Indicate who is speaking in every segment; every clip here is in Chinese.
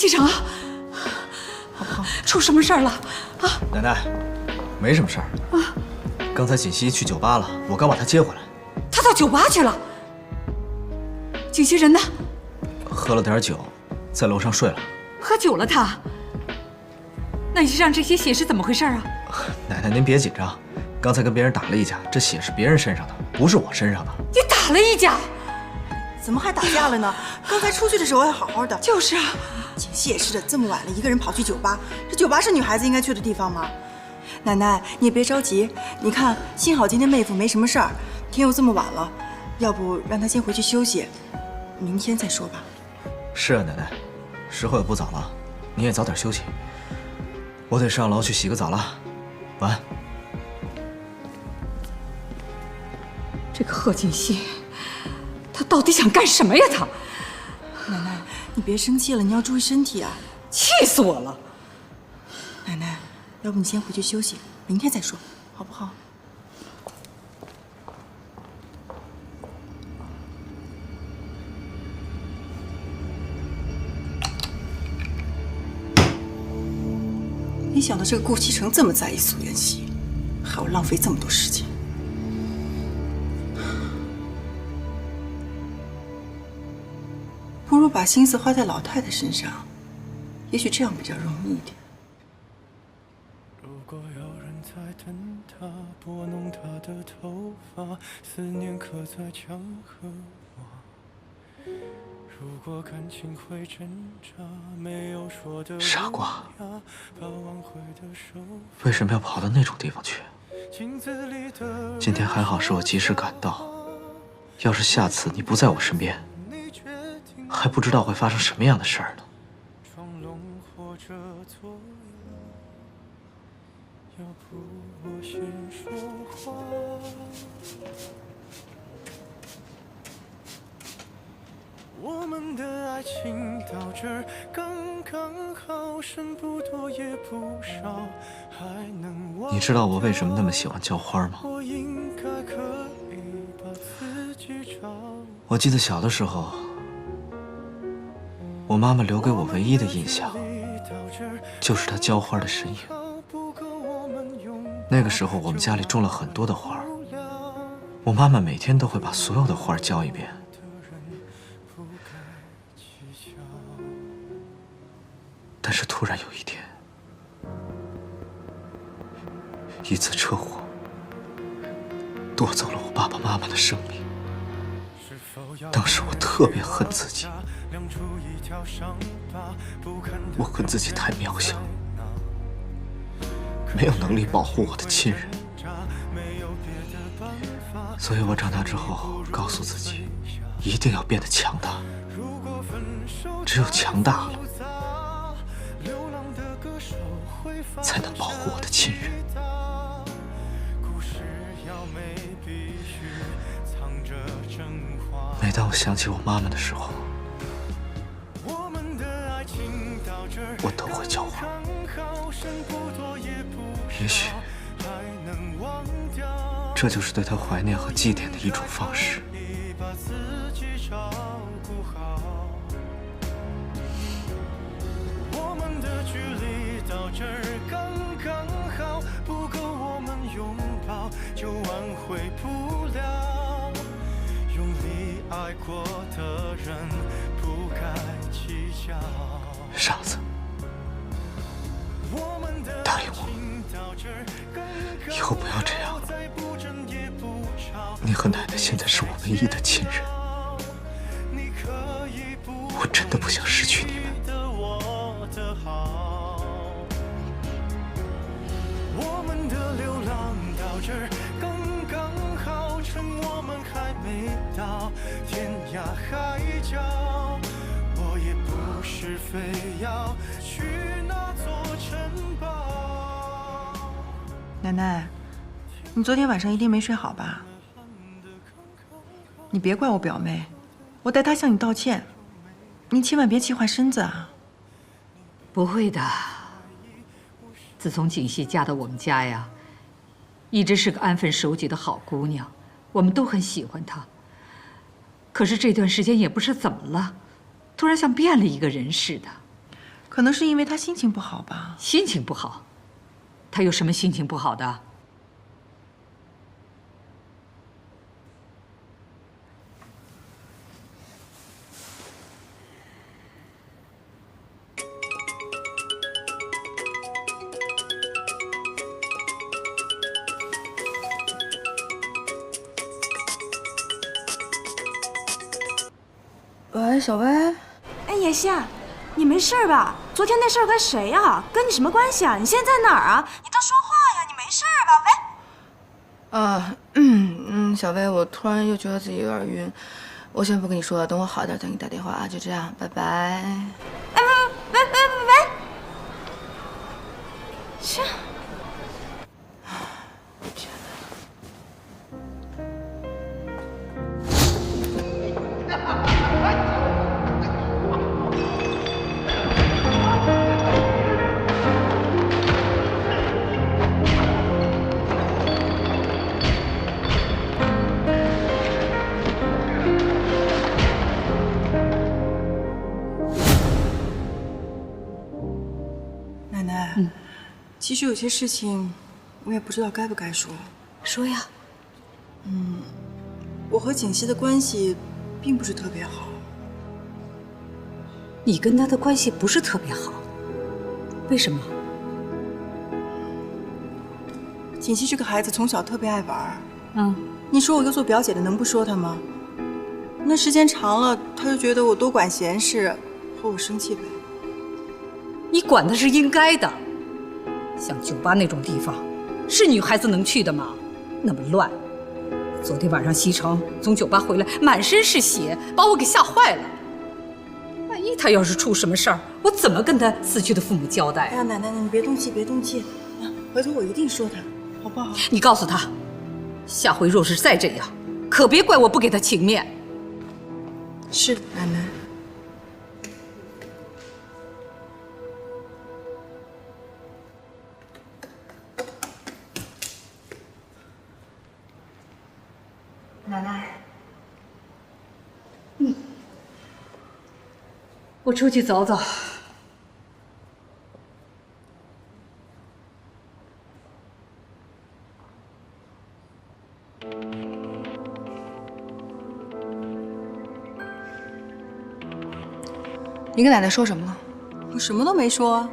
Speaker 1: 继承，出什么事儿了？啊！
Speaker 2: 奶奶，没什么事儿。啊，刚才锦溪去酒吧了，我刚把她接回来。
Speaker 1: 她到酒吧去了？锦溪人呢？
Speaker 2: 喝了点酒，在楼上睡了。
Speaker 1: 喝酒了他？那你身上这些血是怎么回事啊？
Speaker 2: 奶奶您别紧张，刚才跟别人打了一架，这血是别人身上的，不是我身上的。
Speaker 1: 你打了一架？
Speaker 3: 怎么还打架了呢？刚才出去的时候还好好的。
Speaker 1: 就是啊，
Speaker 3: 锦溪也是的，这么晚了，一个人跑去酒吧，这酒吧是女孩子应该去的地方吗？奶奶，你也别着急，你看，幸好今天妹夫没什么事儿，天又这么晚了，要不让她先回去休息，明天再说吧。
Speaker 2: 是啊，奶奶，时候也不早了，你也早点休息。我得上楼去洗个澡了，晚安。
Speaker 1: 这个贺锦溪，他到底想干什么呀？他，
Speaker 3: 奶奶，你别生气了，你要注意身体啊！
Speaker 1: 气死我了！
Speaker 3: 奶奶，要不你先回去休息，明天再说，好不好？没想到这个顾西城这么在意苏妍希，还要浪费这么多时间。不如把心思花在老太太身上，也许这样比较容易一点。
Speaker 4: 如果有人在等他，拨弄他的头发，思念刻在墙和瓦。如果感情会挣扎，没有说的
Speaker 2: 傻瓜，
Speaker 4: 把挽回的手
Speaker 2: 为什么要跑到那种地方去？今天还好是我及时赶到，要是下次你不在我身边，还不知道会发生什么样的事儿呢。
Speaker 4: 装聋或者作哑，要不我先说话。我们的爱情到这儿刚刚好，剩不多也不少，还能忘。
Speaker 2: 你知道我为什么那么喜欢浇花吗？
Speaker 4: 我应该可以把自己找。
Speaker 2: 我记得小的时候，我妈妈留给我唯一的印象，就是她浇花的身影。那个时候我们家里种了很多的花，我妈妈每天都会把所有的花浇一遍。但是突然有一天，一次车祸夺走了我爸爸妈妈的生命。当时我特别恨自己，我恨自己太渺小，没有能力保护我的亲人。所以我长大之后告诉自己，一定要变得强大，只有强大了，才能保护我的亲人。每当我想起我妈妈的时候，我都会浇花。也许，这就是对她怀念和祭奠的一种方式。
Speaker 4: 我们的距离到这儿刚刚好，不够我们拥抱，就挽回不了。用力爱过的人不该计较。
Speaker 2: 傻子，答应我，以后不要这样了。你和奶奶现在是我唯一的亲人，我真的不想失去你们。
Speaker 4: 我们的流浪到这儿刚刚好，趁我们还没到天涯海角。我也不是非要去那座城堡。
Speaker 3: 奶奶，你昨天晚上一定没睡好吧？你别怪我表妹，我代她向你道歉，你千万别气坏身子啊！
Speaker 1: 不会的。自从锦溪嫁到我们家呀，一直是个安分守己的好姑娘，我们都很喜欢她。可是这段时间也不知怎么了，突然像变了一个人似的。
Speaker 3: 可能是因为他心情不好吧。
Speaker 1: 心情不好？他有什么心情不好的？
Speaker 3: 喂，小薇。
Speaker 5: 哎，妍希，你没事吧？昨天那事儿跟谁呀？跟你什么关系啊？你现在在哪儿啊？你倒说话呀！你没事吧？喂。
Speaker 3: 小薇，我突然又觉得自己有点晕，我先不跟你说了，等我好点再给你打电话啊。就这样，拜拜。
Speaker 5: 哎，喂！切。
Speaker 3: 奶奶，其实有些事情我也不知道该不该说。
Speaker 1: 说呀。
Speaker 3: 我和景熙的关系并不是特别好。
Speaker 1: 你跟他的关系不是特别好，为什么？
Speaker 3: 景熙这个孩子从小特别爱玩。
Speaker 1: 你
Speaker 3: 说我一个做表姐的能不说他吗？那时间长了，他就觉得我多管闲事，和我生气呗。
Speaker 1: 你管他是应该的。像酒吧那种地方，是女孩子能去的吗？那么乱。昨天晚上西城从酒吧回来，满身是血，把我给吓坏了。万一他要是出什么事儿，我怎么跟他死去的父母交代？
Speaker 3: 哎呀，奶奶，你别动气，别动气，回头我一定说他，好不好？
Speaker 1: 你告诉他，下回若是再这样，可别怪我不给他情面。
Speaker 3: 是，奶奶。奶奶。
Speaker 1: 我出去走走。
Speaker 3: 你跟奶奶说什么了？我什么都没说啊。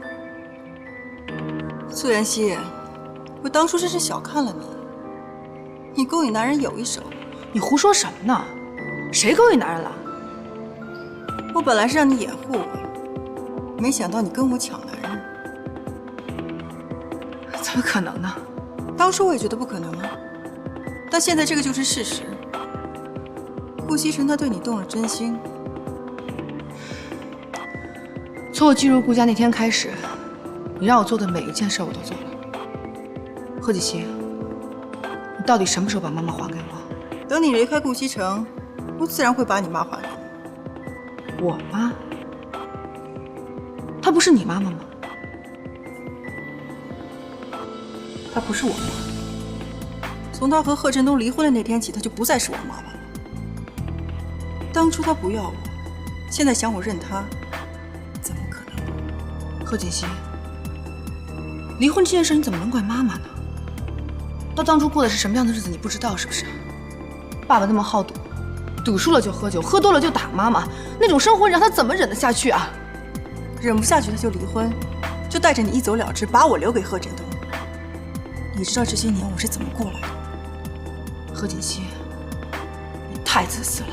Speaker 3: 苏妍希，我当初真是小看了你。你勾引男人有一手。
Speaker 6: 你胡说什么呢？谁勾引男人了？
Speaker 3: 我本来是让你掩护我，没想到你跟我抢男人。
Speaker 6: 怎么可能呢？
Speaker 3: 当初我也觉得不可能啊，但现在这个就是事实。顾西城他对你动了真心。
Speaker 6: 从我进入顾家那天开始，你让我做的每一件事我都做了。贺锦熙，你到底什么时候把妈妈还给我？
Speaker 3: 等你离开顾西城，我自然会把你妈还给你。
Speaker 6: 我妈？她不是你妈妈吗？
Speaker 3: 她不是我妈。从她和贺振东离婚的那天起，她就不再是我妈妈了。当初她不要我，现在想我认她，怎么可能？
Speaker 6: 贺锦熙，离婚这件事你怎么能怪妈妈呢？她当初过的是什么样的日子，你不知道是不是？爸爸那么好赌，赌输了就喝酒，喝多了就打妈妈，那种生活让她怎么忍得下去啊？
Speaker 3: 忍不下去，她就离婚，就带着你一走了之，把我留给贺振东。你知道这些年我是怎么过来的？
Speaker 6: 贺锦熙，你太自私了。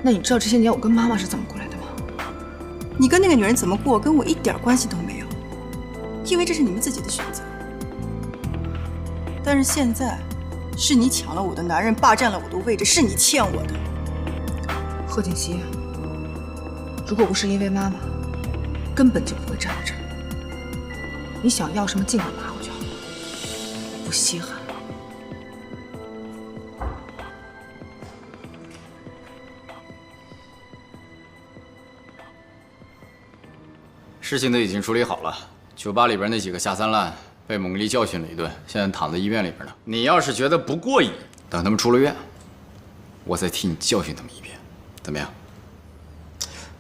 Speaker 6: 那你知道这些年我跟妈妈是怎么过来的吗？
Speaker 3: 你跟那个女人怎么过，跟我一点关系都没有，因为这是你们自己的选择。但是现在，是你抢了我的男人，霸占了我的位置，是你欠我的。
Speaker 6: 贺锦熙，如果不是因为妈妈，根本就不会站在这儿。你想要什么尽管拿回去好了，不稀罕。
Speaker 7: 事情都已经处理好了，酒吧里边那几个下三滥被猛力教训了一顿，现在躺在医院里边呢。你要是觉得不过瘾，等他们出了院，我再替你教训他们一遍，怎么样？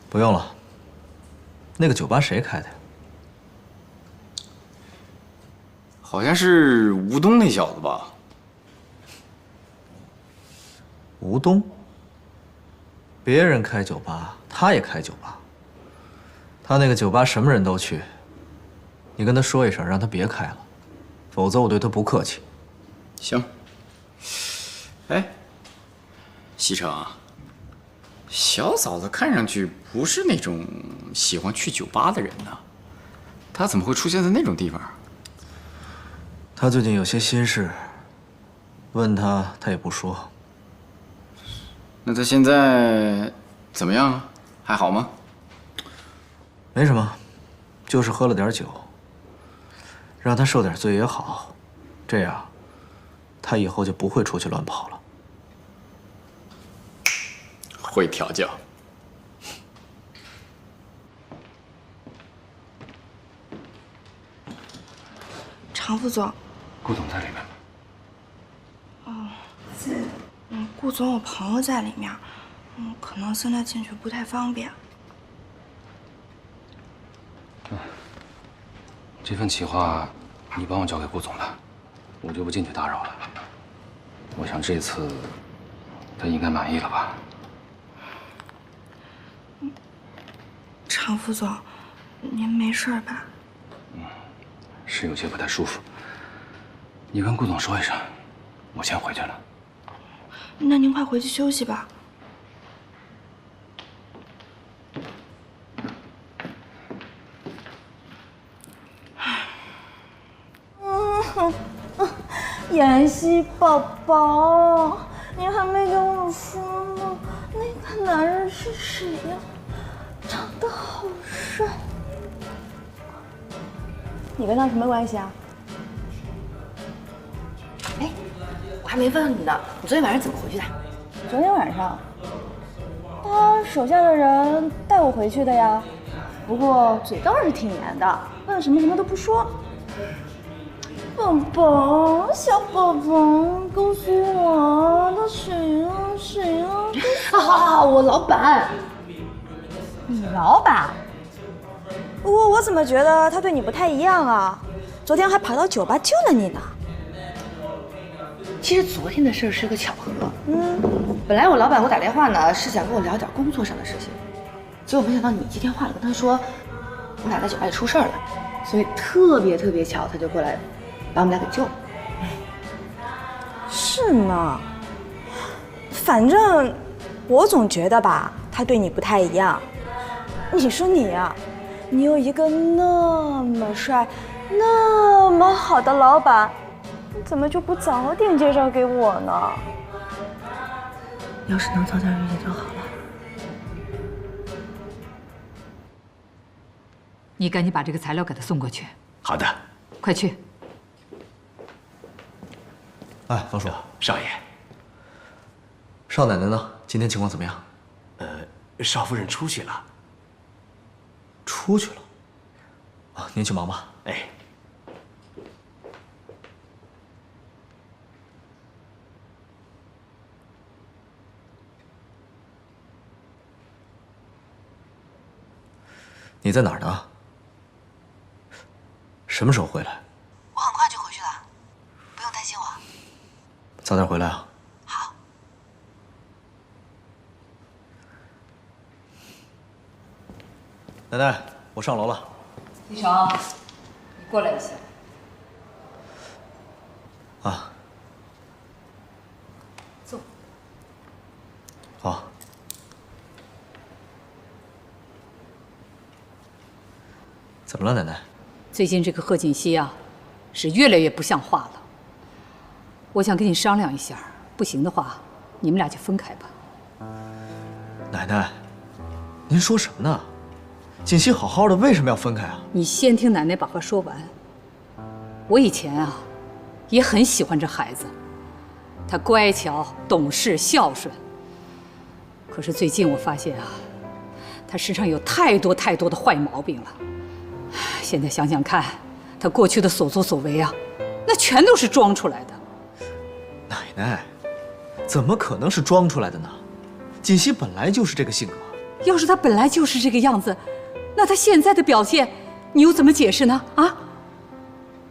Speaker 2: 不用了，那个酒吧谁开的呀？
Speaker 7: 好像是吴东那小子吧？
Speaker 2: 吴东？别人开酒吧，他也开酒吧。他那个酒吧什么人都去，你跟他说一声，让他别开了，否则我对他不客气。
Speaker 7: 行。哎，西城啊，小嫂子看上去不是那种喜欢去酒吧的人呢，她怎么会出现在那种地方？
Speaker 2: 他最近有些心事，问他也不说。
Speaker 7: 那他现在怎么样？还好吗？
Speaker 2: 没什么，就是喝了点酒，让他受点罪也好，这样他以后就不会出去乱跑了。
Speaker 7: 会调教。
Speaker 3: 常副总，
Speaker 8: 顾总在里面吗？
Speaker 3: 顾总有朋友在里面，可能现在进去不太方便。
Speaker 8: 这份企划你帮我交给顾总的，我就不进去打扰了。我想这次他应该满意了吧？
Speaker 3: 常副总，您没事吧？
Speaker 8: 是有些不太舒服。你跟顾总说一声，我先回去了。
Speaker 3: 那您快回去休息吧。
Speaker 5: 妍希宝宝，你还没跟我说呢，那个男人是谁呀？长得好帅。你跟他什么关系啊？
Speaker 6: 哎，我还没问你呢，你昨天晚上怎么回去的？
Speaker 5: 昨天晚上，他手下的人带我回去的呀。不过嘴倒是挺严的，问什么都不说。宝宝，小宝宝，告诉我他谁呀？谁呀？
Speaker 6: 好，我老板。
Speaker 5: 你老板？不过我怎么觉得他对你不太一样啊？昨天还跑到酒吧救了你呢。
Speaker 6: 其实昨天的事是个巧合。本来我老板给我打电话呢，是想跟我聊点工作上的事情，结果没想到你接电话了，跟他说我俩在酒吧里出事了，所以特别巧，他就过来把我们俩给救了。
Speaker 5: 是吗？反正我总觉得吧，他对你不太一样。你说你呀，你有一个那么帅、那么好的老板，你怎么就不早点介绍给我呢？要是能早点遇见就好了。
Speaker 1: 你赶紧把这个材料给他送过去。
Speaker 9: 好的，
Speaker 1: 快去。
Speaker 2: 哎，方叔，
Speaker 9: 少爷，
Speaker 2: 少奶奶呢？今天情况怎么样？
Speaker 9: 少夫人出去了。
Speaker 2: 出去了。啊，您去忙吧。
Speaker 9: 哎，
Speaker 2: 你在哪儿呢？什么时候回来？
Speaker 6: 我很快就回去了，不用担心我。
Speaker 2: 早点回来啊。
Speaker 6: 好。
Speaker 2: 奶奶，我上楼了。
Speaker 1: 李成，你过来一下。
Speaker 2: 啊。
Speaker 1: 坐。
Speaker 2: 好。怎么了，奶奶？
Speaker 1: 最近这个贺锦熙啊，是越来越不像话了。我想跟你商量一下，不行的话，你们俩就分开吧。
Speaker 2: 奶奶，您说什么呢？锦熙好好的，为什么要分开啊？
Speaker 1: 你先听奶奶把话说完。我以前啊，也很喜欢这孩子，他乖巧、懂事、孝顺。可是最近我发现啊，他身上有太多的坏毛病了。现在想想看，他过去的所作所为啊，那全都是装出来的。
Speaker 2: 奶奶，怎么可能是装出来的呢？锦熙本来就是这个性格。
Speaker 1: 要是他本来就是这个样子，那他现在的表现，你又怎么解释呢？啊？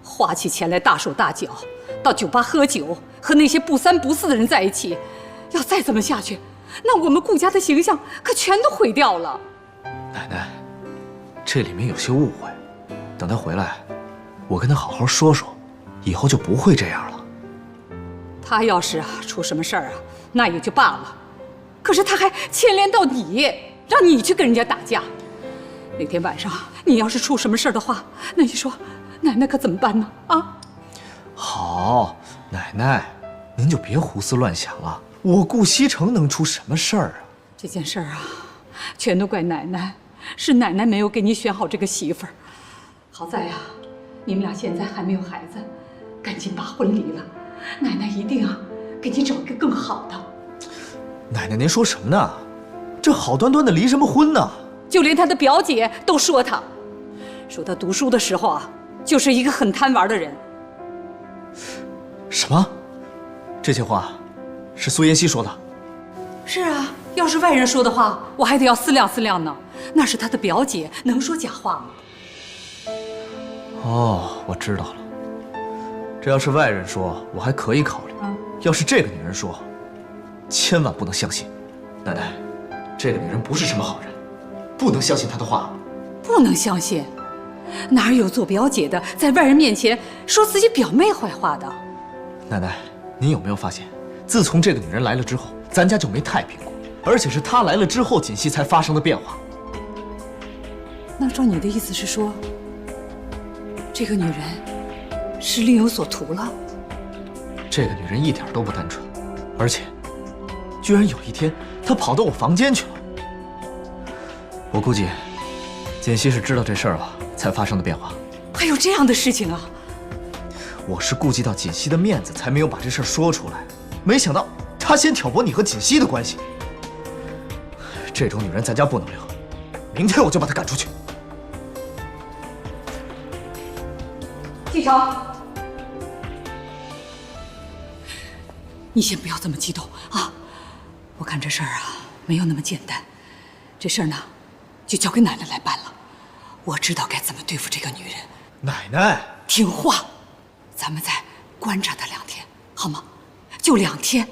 Speaker 1: 花起钱来大手大脚，到酒吧喝酒，和那些不三不四的人在一起，要再这么下去，那我们顾家的形象可全都毁掉了。
Speaker 2: 奶奶，这里面有些误会，等他回来，我跟他好好说说，以后就不会这样了。
Speaker 1: 他要是出什么事儿啊，那也就罢了，可是他还牵连到你，让你去跟人家打架。那天晚上你要是出什么事儿的话，那你说奶奶可怎么办呢？啊？
Speaker 2: 好，奶奶，您就别胡思乱想了。我顾西城能出什么事儿啊？
Speaker 1: 这件事儿啊，全都怪奶奶，是奶奶没有给你选好这个媳妇儿。好在呀，你们俩现在还没有孩子，赶紧把婚离了。奶奶一定给你找一个更好的。
Speaker 2: 奶奶，您说什么呢？这好端端的离什么婚呢？
Speaker 1: 就连他的表姐都说他读书的时候就是一个很贪玩的人。
Speaker 2: 什么？这些话是苏妍希说的？
Speaker 1: 是啊，要是外人说的话，我还得要思量思量呢。那是他的表姐，能说假话吗？
Speaker 2: 哦，我知道了。这要是外人说，我还可以考虑。要是这个女人说，千万不能相信。奶奶，这个女人不是什么好人，不能相信她的话。
Speaker 1: 不能相信？哪有做表姐的在外人面前说自己表妹坏话的？
Speaker 2: 奶奶，您有没有发现，自从这个女人来了之后，咱家就没太平过，而且是她来了之后，锦溪才发生的变化。
Speaker 1: 那照你的意思是说，这个女人是另有所图了？
Speaker 2: 这个女人一点都不单纯，而且居然有一天她跑到我房间去了。我估计锦溪是知道这事儿了才发生的变化。
Speaker 1: 还有这样的事情啊？
Speaker 2: 我是顾及到锦溪的面子，才没有把这事儿说出来。没想到她先挑拨你和锦溪的关系。这种女人咱家不能留，明天我就把她赶出去。
Speaker 1: 季成，你先不要这么激动啊！我看这事儿没有那么简单，这事儿呢，就交给奶奶来办了。我知道该怎么对付这个女人。
Speaker 2: 奶奶，
Speaker 1: 听话，咱们再观察她2天，好吗？就2天。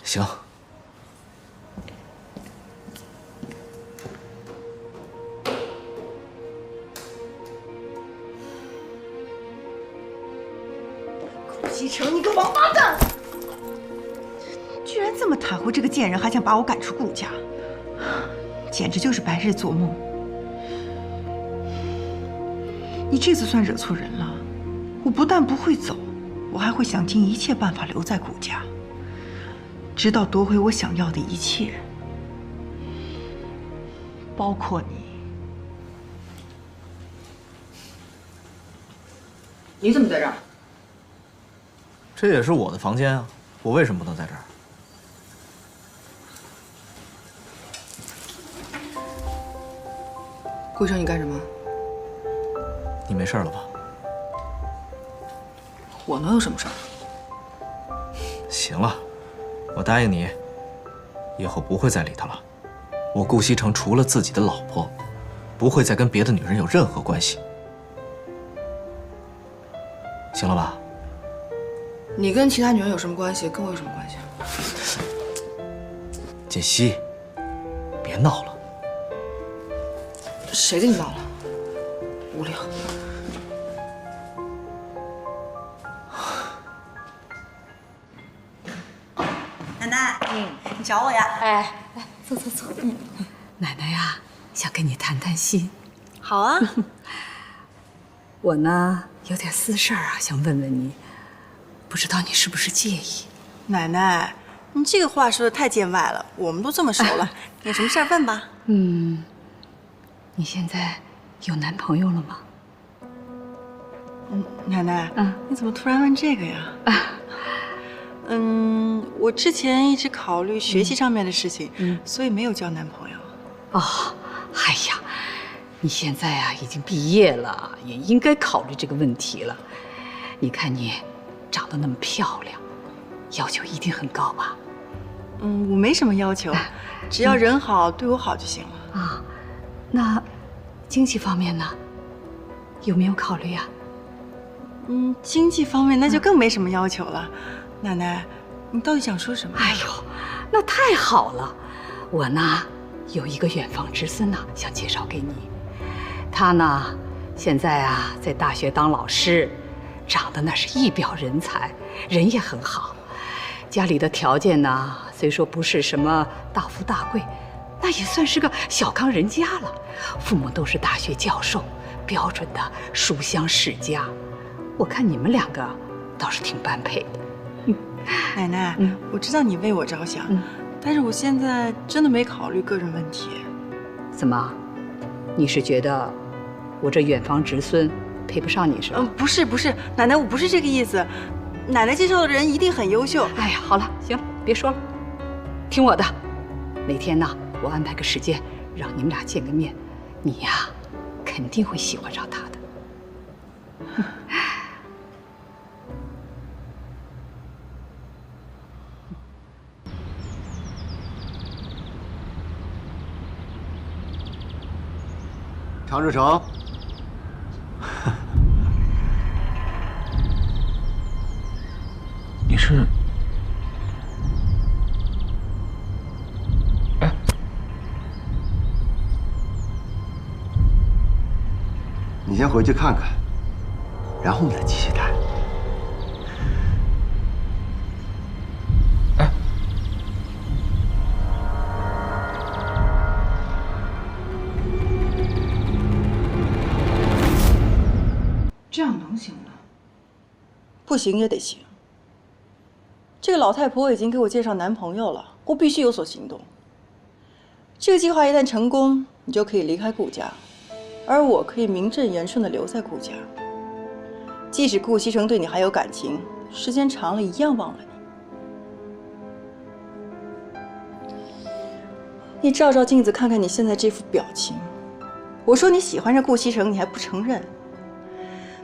Speaker 2: 行。
Speaker 3: 西城，你个王八蛋！居然这么袒护这个贱人，还想把我赶出顾家，简直就是白日做梦。你这次算惹错人了，我不但不会走，我还会想尽一切办法留在顾家，直到夺回我想要的一切，包括你。
Speaker 6: 你怎么在这儿？
Speaker 2: 这也是我的房间啊，我为什么不能在这儿？
Speaker 6: 顾城，你干什么？
Speaker 2: 你没事了吧？
Speaker 6: 我能有什么事儿？
Speaker 2: 行了，我答应你，以后不会再理他了。我顾西城除了自己的老婆，不会再跟别的女人有任何关系。行了吧？
Speaker 6: 你跟其他女人有什么关系？跟我有什么关系？
Speaker 2: 锦溪，别闹了。
Speaker 6: 谁跟你闹了？无聊。
Speaker 3: 奶奶，你找我呀？
Speaker 1: 哎，来，坐。奶奶呀，想跟你谈谈心。
Speaker 3: 好啊。
Speaker 1: 我呢，有点私事儿想问问你，不知道你是不是介意？
Speaker 3: 奶奶，你这个话说的太见外了，我们都这么熟了，有什么事儿问吧。
Speaker 1: 你现在有男朋友了吗？
Speaker 3: 奶奶，你怎么突然问这个呀？我之前一直考虑学习上面的事情，所以没有交男朋友。
Speaker 1: 哦，哎呀，你现在已经毕业了，也应该考虑这个问题了。你看你长得那么漂亮，要求一定很高吧？
Speaker 3: 我没什么要求，只要人好，对我好就行了。
Speaker 1: 啊，那经济方面呢？有没有考虑呀？
Speaker 3: 经济方面那就更没什么要求了。奶奶，你到底想说什么？
Speaker 1: 哎呦，那太好了！我呢有一个远房侄孙呢，想介绍给你。他呢现在啊在大学当老师，长得那是一表人才，人也很好。家里的条件呢，虽说不是什么大富大贵，那也算是个小康人家了。父母都是大学教授，标准的书香世家。我看你们两个倒是挺般配的。
Speaker 3: 奶奶，我知道你为我着想，但是我现在真的没考虑个人问题。
Speaker 1: 怎么？你是觉得我这远房侄孙配不上你是吧？
Speaker 3: 不是，奶奶，我不是这个意思。奶奶介绍的人一定很优秀。
Speaker 1: 哎呀，好了，行了，别说了，听我的。哪天呢，我安排个时间，让你们俩见个面，你呀，肯定会喜欢上他的。
Speaker 9: 常志成，
Speaker 8: 你是？哎，
Speaker 9: 你先回去看看，然后我们再继续谈。
Speaker 8: 哎，
Speaker 6: 这样能行吗？
Speaker 3: 不行也得行。这个老太婆已经给我介绍男朋友了，我必须有所行动。这个计划一旦成功，你就可以离开顾家，而我可以名正言顺地留在顾家。即使顾西城对你还有感情，时间长了一样忘了你。你照照镜子，看看你现在这副表情。我说你喜欢上顾西城，你还不承认。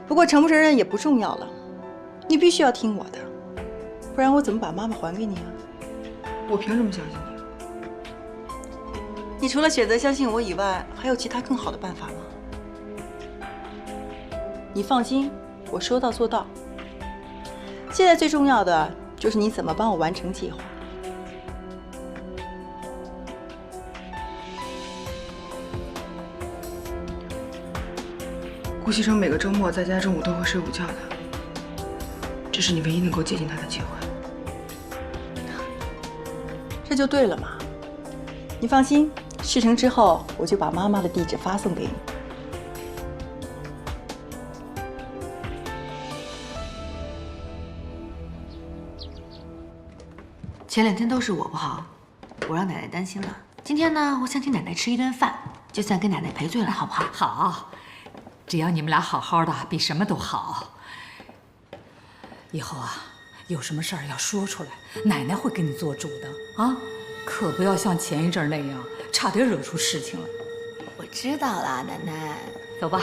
Speaker 3: 不过承不承认也不重要了，你必须要听我的，不然我怎么把妈妈还给你啊？
Speaker 6: 我凭什么相信你？
Speaker 3: 你除了选择相信我以外，还有其他更好的办法吗？你放心，我说到做到。现在最重要的就是你怎么帮我完成计划。
Speaker 6: 顾西城每个周末在家中午都会睡午觉的，这是你唯一能够接近他的机会。
Speaker 3: 这就对了嘛。你放心，事成之后我就把妈妈的地址发送给你。
Speaker 10: 前2天都是我不好，我让奶奶担心了。今天呢，我想请奶奶吃一顿饭，就算给奶奶赔罪了，好不好？
Speaker 1: 好，只要你们俩好好的，比什么都好。以后啊，有什么事儿要说出来，奶奶会给你做主的啊，可不要像前一阵那样，差点惹出事情来。
Speaker 10: 我知道了，奶奶。
Speaker 1: 走吧。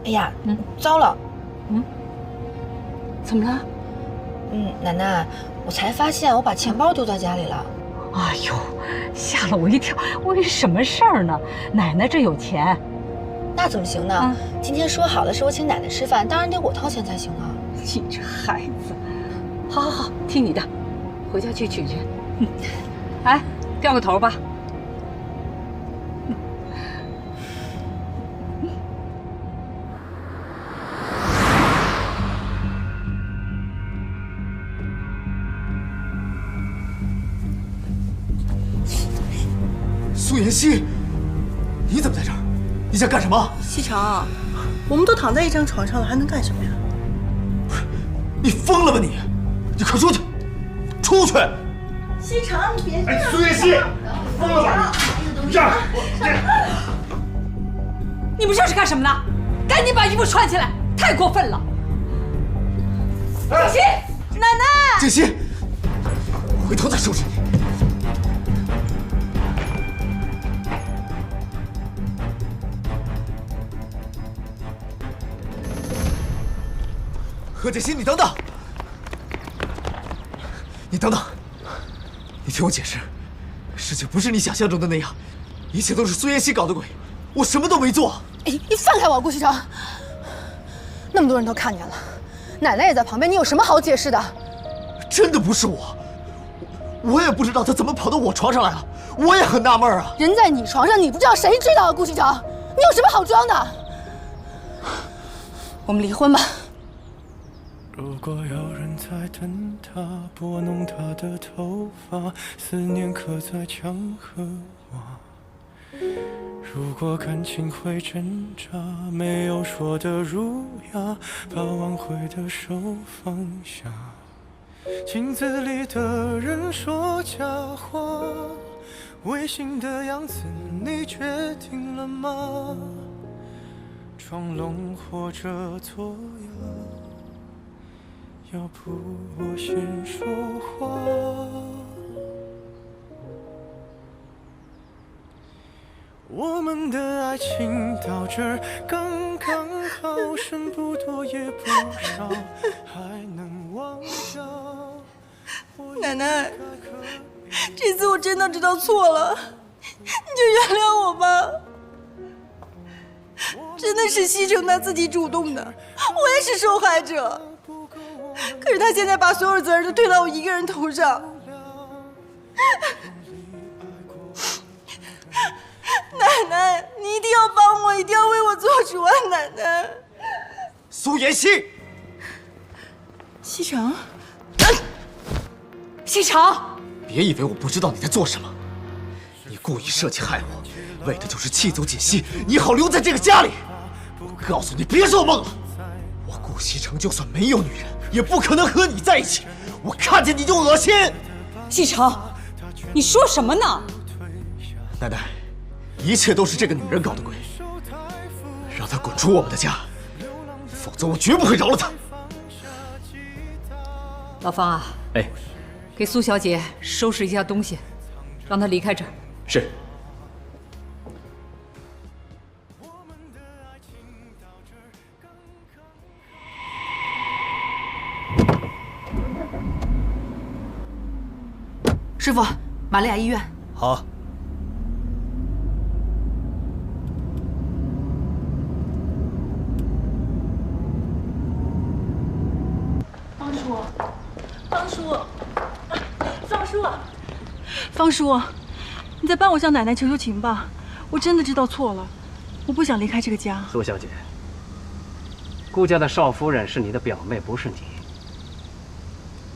Speaker 5: 哎呀，糟了，
Speaker 1: 怎么了？
Speaker 5: 奶奶，我才发现我把钱包丢在家里了。
Speaker 1: 哎呦，吓了我一跳！我以为什么事儿呢？奶奶这有钱。
Speaker 5: 那怎么行呢？今天说好的是我请奶奶吃饭，当然得我掏钱才行啊。
Speaker 1: 你这孩子，好好好，听你的，回家去取去。哎，掉个头吧。
Speaker 2: 苏妍希，你怎么在这儿？你想干什么？
Speaker 3: 西城，我们都躺在一张床上了，还能干什么呀？
Speaker 2: 你疯了吧你！你快出去！出去！
Speaker 3: 西城，你别这样！
Speaker 2: 苏妍希，疯了吧你！呀！
Speaker 1: 你们这是干什么呢？赶紧把衣服穿起来！太过分了！建熙，奶奶！
Speaker 2: 建熙，回头再收拾你。何建新，你等等！你等等！你听我解释，事情不是你想象中的那样，一切都是苏妍希搞的鬼，我什么都没做。
Speaker 6: 哎，你放开我，顾西城！那么多人都看见了，奶奶也在旁边，你有什么好解释的？
Speaker 2: 真的不是我也不知道他怎么跑到我床上来了，我也很纳闷啊。
Speaker 6: 人在你床上，你不知道谁知道啊？顾西城，你有什么好装的？我们离婚吧。
Speaker 4: 如果有人在等他，拨弄他的头发，思念刻在墙和瓦。如果感情会挣扎，没有说的儒雅，把挽回的手放下。镜子里的人说假话，违心的样子你决定了吗？装聋或者作哑，要不我先说话。我们的爱情到这儿刚刚好，剩不多也不少，还能忘掉。
Speaker 3: 奶奶，这次我真的知道错了，你就原谅我吧。真的是西城他自己主动的，我也是受害者。可是他现在把所有责任都推到我一个人头上。奶奶，你一定要帮我，一定要为我做主啊！奶奶，
Speaker 2: 苏妍希，
Speaker 3: 西城，
Speaker 1: 西城，
Speaker 2: 别以为我不知道你在做什么，你故意设计害我，为的就是气走简溪，你好留在这个家里。我告诉你，别做梦了。我顾西城就算没有女人，也不可能和你在一起。我看见你就恶心。
Speaker 1: 西城，你说什么呢？
Speaker 2: 奶奶，一切都是这个女人搞的鬼，让她滚出我们的家，否则我绝不会饶了她。
Speaker 1: 老方啊，
Speaker 2: 哎，
Speaker 1: 给苏小姐收拾一下东西，让她离开这儿。
Speaker 2: 是。
Speaker 6: 师傅，玛利亚医院。
Speaker 2: 好。
Speaker 3: 方叔，方叔，方叔，方叔，你再帮我向奶奶求求情吧！我真的知道错了，我不想离开这个家。
Speaker 11: 苏小姐，顾家的少夫人是你的表妹，不是你。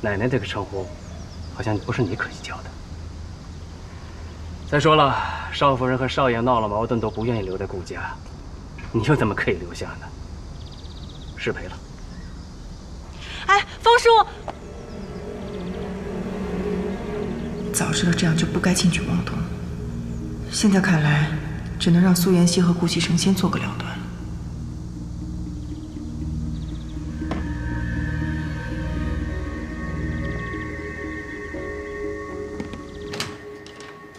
Speaker 11: 奶奶这个称呼，好像不是你可以叫的。再说了，少夫人和少爷闹了矛盾，都不愿意留在顾家，你又怎么可以留下呢？失陪了。
Speaker 3: 哎，方叔，
Speaker 12: 早知道这样就不该轻举妄动。现在看来，只能让苏妍希和顾西城先做个了断。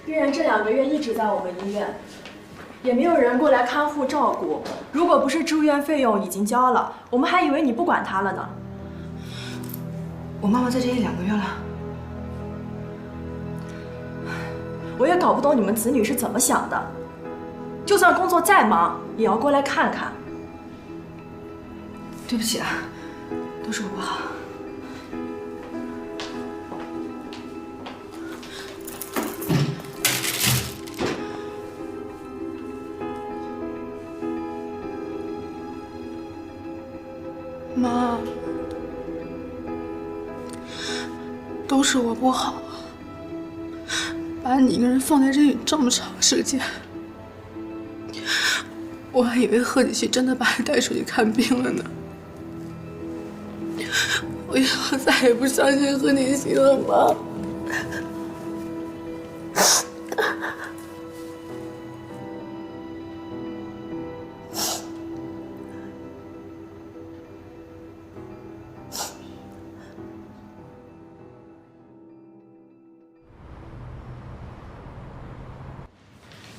Speaker 5: 病人这2个月一直在我们医院，也没有人过来看护照顾。如果不是住院费用已经交了，我们还以为你不管他了呢。
Speaker 12: 我妈妈在这1、2个月了。
Speaker 5: 我也搞不懂你们子女是怎么想的，就算工作再忙，也要过来看看。
Speaker 12: 对不起啊，都是我不好。
Speaker 6: 妈，都是我不好，把你一个人放在这里这么长时间，我还以为贺锦熙真的把你带出去看病了呢。我以后再也不相信贺锦熙了，妈。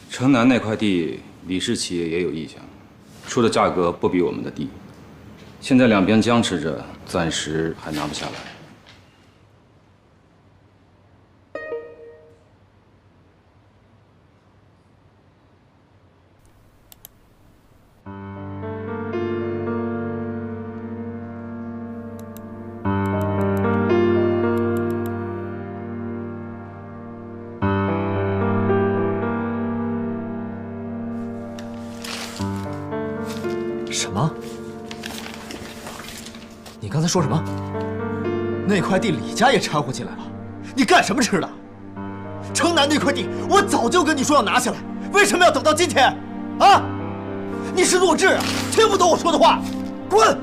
Speaker 8: 城南那块地，李氏企业也有意向，出的价格不比我们的低。现在两边僵持着，暂时还拿不下来。
Speaker 2: 什么？你刚才说什么？那块地李家也掺和进来了？你干什么吃的？城南那块地，我早就跟你说要拿下来，为什么要等到今天？啊？你是弱智啊？听不懂我说的话？滚！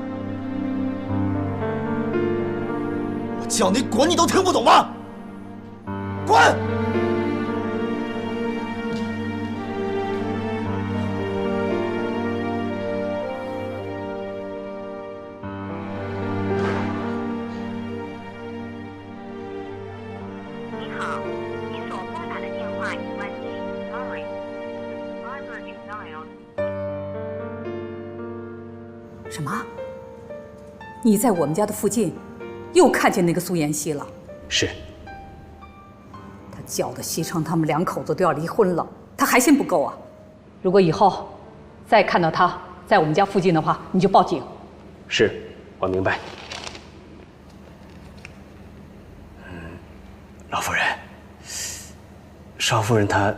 Speaker 2: 我叫你滚，你都听不懂吗？滚！
Speaker 1: 什么？你在我们家的附近又看见那个苏妍希了？
Speaker 11: 是。
Speaker 1: 他搅得西城他们2口子都要离婚了，他还嫌不够啊？如果以后再看到他在我们家附近的话，你就报警。
Speaker 11: 是，我明白。老夫人，少夫人她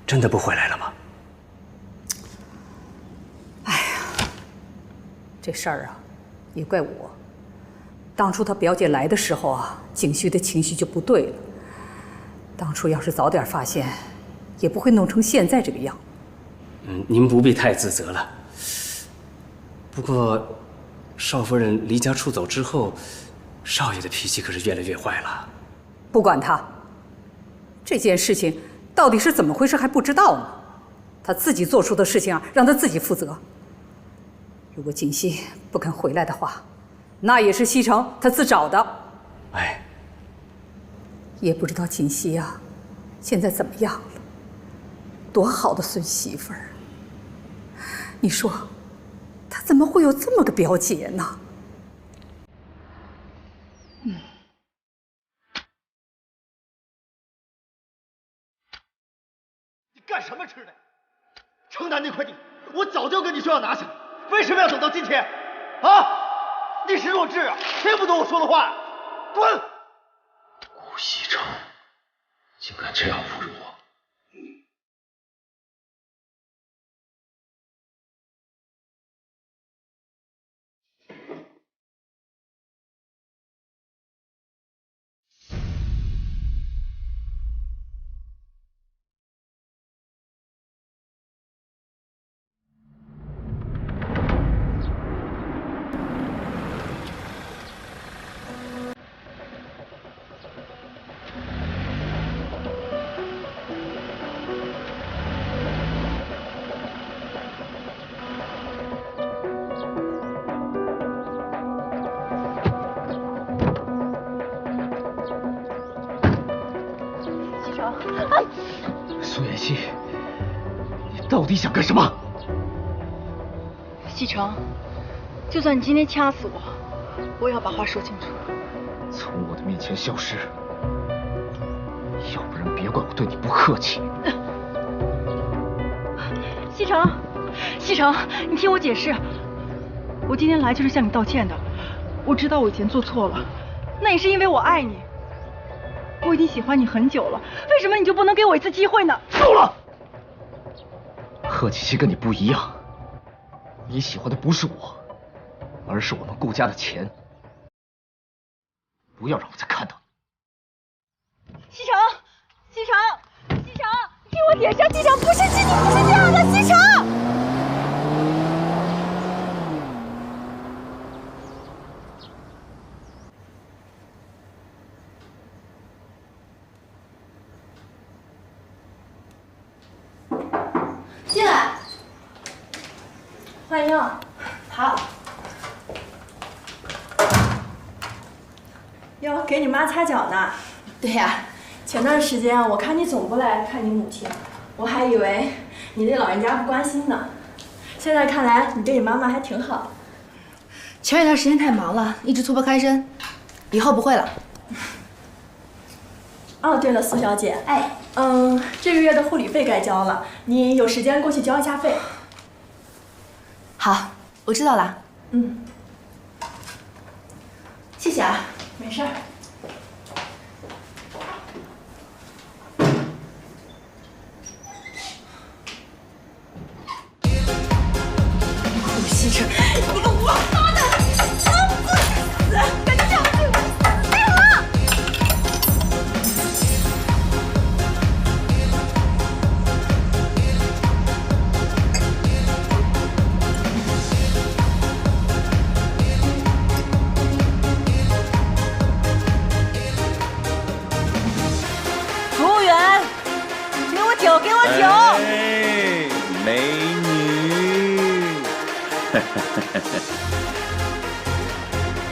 Speaker 11: 真的不回来了吗？
Speaker 1: 这事儿啊，也怪我。当初他表姐来的时候啊，景旭的情绪就不对了。当初要是早点发现，也不会弄成现在这个样。
Speaker 11: 您不必太自责了。不过，少夫人离家出走之后，少爷的脾气可是越来越坏了。
Speaker 1: 不管他，这件事情到底是怎么回事还不知道呢。他自己做出的事情啊，让他自己负责。如果锦溪不肯回来的话，那也是西城他自找的。
Speaker 11: 哎，
Speaker 1: 也不知道锦溪啊，现在怎么样了？多好的孙媳妇儿！你说，他怎么会有这么个表姐呢？
Speaker 2: 你干什么吃的？城南那块地，我早就跟你说要拿下来。为什么要等到今天？啊！你是弱智啊，听不懂我说的话，滚！
Speaker 8: 顾西城竟敢这样侮辱我！
Speaker 9: 底想干什么？
Speaker 12: 西城，就算你今天掐死我，我也要把话说清楚。
Speaker 9: 从我的面前消失，要不然别怪我对你不客气。
Speaker 12: 西城，西城，你听我解释，我今天来就是向你道歉的。我知道我以前做错了，那也是因为我爱你。我已经喜欢你很久了，为什么你就不能给我一次机会呢？
Speaker 9: 够了！贺启熙跟你不一样，你喜欢的不是我，而是我们顾家的钱。不要让我再看到你。
Speaker 12: 西城，西城，西城，你听我解释，西城不是你不是这样的，西城。
Speaker 5: 进来，欢迎。好。
Speaker 13: 哟，给你妈擦脚呢。
Speaker 5: 对呀，
Speaker 13: 前段时间我看你总不来看你母亲，我还以为你对老人家不关心呢。现在看来你对你妈妈还挺好。
Speaker 5: 前一段时间太忙了，一直脱不开身，以后不会了。
Speaker 13: 哦，对了，苏小姐，
Speaker 5: 哎，
Speaker 13: 这个月的护理费该交了，你有时间过去交一下费。
Speaker 5: 好，我知道了。
Speaker 13: 嗯，
Speaker 5: 谢谢啊。
Speaker 13: 没事儿。
Speaker 12: 西城，你个王八蛋，能不死，赶紧让我对我死定了！服务员，给我酒，给我酒！
Speaker 14: 哎，美女，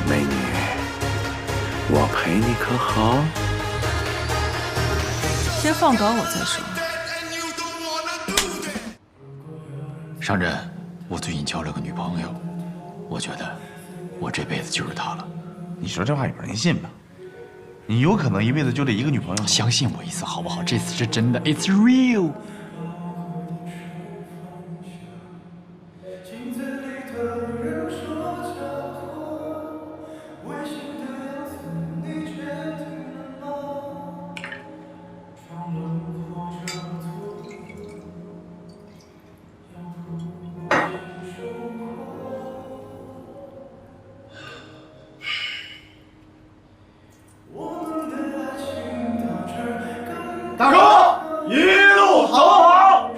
Speaker 14: 美女，我陪你可好？
Speaker 12: 先放倒我再说。
Speaker 7: 上阵，我最近交了个女朋友，我觉得我这辈子就是她了。
Speaker 15: 你说这话有人信吗？你有可能一辈子就这一个女朋友？
Speaker 7: 相信我一次好不好？这次是真的 ，It's real。
Speaker 15: 大叔，一路走好。